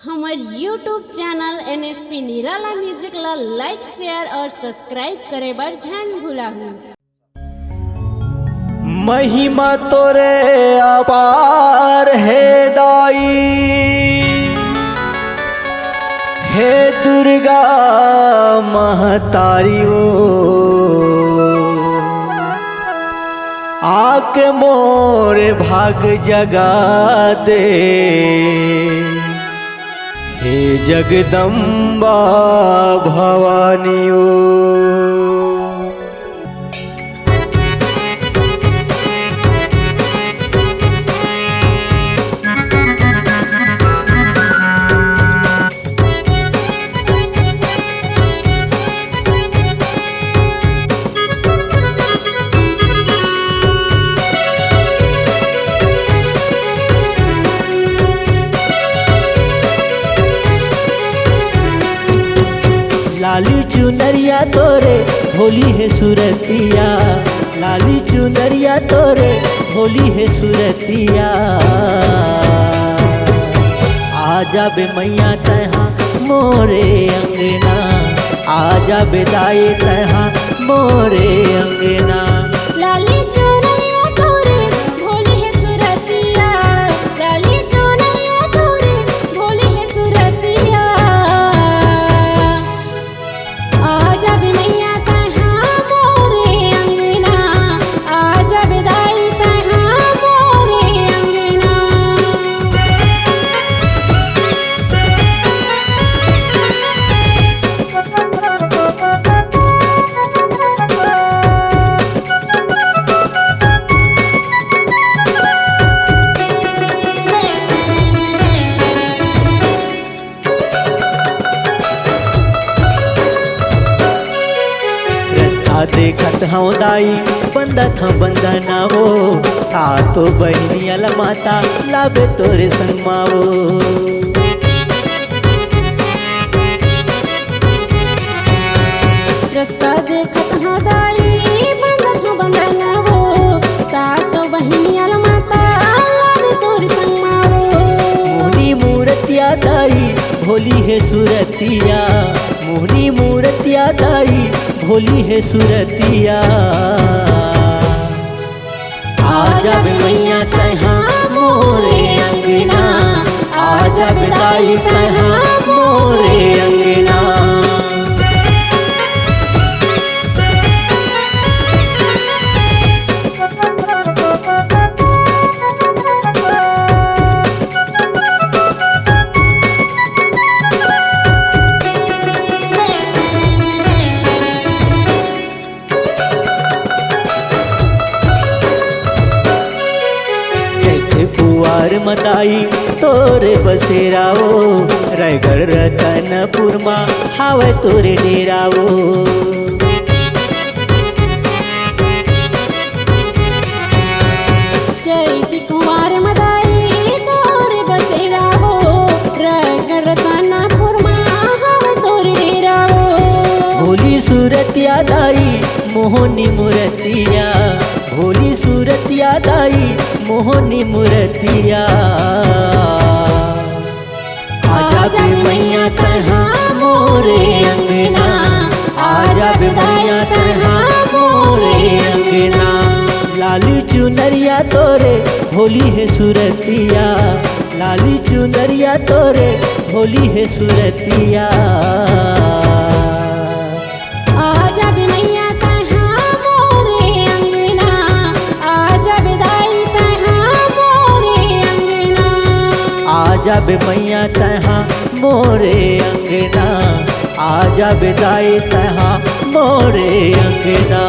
हमार YouTube channel NSP निराला music ला लाइक शेयर और सब्सक्राइब करे बर झन भुलाहू। महिमा तोरे अपार है दाई, हे दुर्गा महतारी वो आके मोर भाग जगा दे, हे जगदम्बा भवानी ओ। लाली चुनरिया तोरे भोली है सुरतिया, लाली चुनरिया तोरे भोली है सुरतिया। आजा बे मैया तहाँ मोरे अंगना, आजा बे दाई तहाँ मोरे अंगना। लाली चुनरिया तोरे भोली है सुरतिया, लाली चुनरिया तोरे भोली है सुरतिया। आजा बे मैया तहाँ मोरे अंगना, आजा बे दाई तहाँ मोरे अंगना। देखत हूँ दाई बंदत हम बंदना वो, सातो बहनी अल माता लाबे तोरे संग मावो। रास्ता देखत हाँ दाई बंदत हाँ बंदना वो, सातो बहनी अल माता लाबे तोरे संग मावो। मोहनी मूर्तिया दाई भोली है सुरतिया, मोहनी मूर्तिया दाई भोली है सुरतिया। आजा बे मैया तहाँ मोरे अंगना, आजा बे दाई तहाँ मोरे अंगना। पुआर मदाई तोरे बसेरावो, रायगढ़ रतनपुर मा हावे तोरे डेरावो। चैती कुमार मदाई तोरे बसेरावो, रायगढ़ रतनपुर मा हावे तोरे डेरावो। भोली सूरतिया दाई मोहनी मूर्तिया, भोली सूरतिया दाई मोहनी मूर्तिया। आजा बे मैया तहाँ मोरे अंगना, आजा बे दाई तहाँ मोरे अंगना। लाली चुनरिया तोरे भोली है सुरतिया, लाली चुनरिया तोरे भोली है सुरतिया। आजा बे मैया तहाँ मोरे अंगना, आजा बे दाई तहाँ मोरे अंगना। आजा बे मैया तहाँ मोरे अंगना, आजा बे दाई तहाँ मोरे अंगना।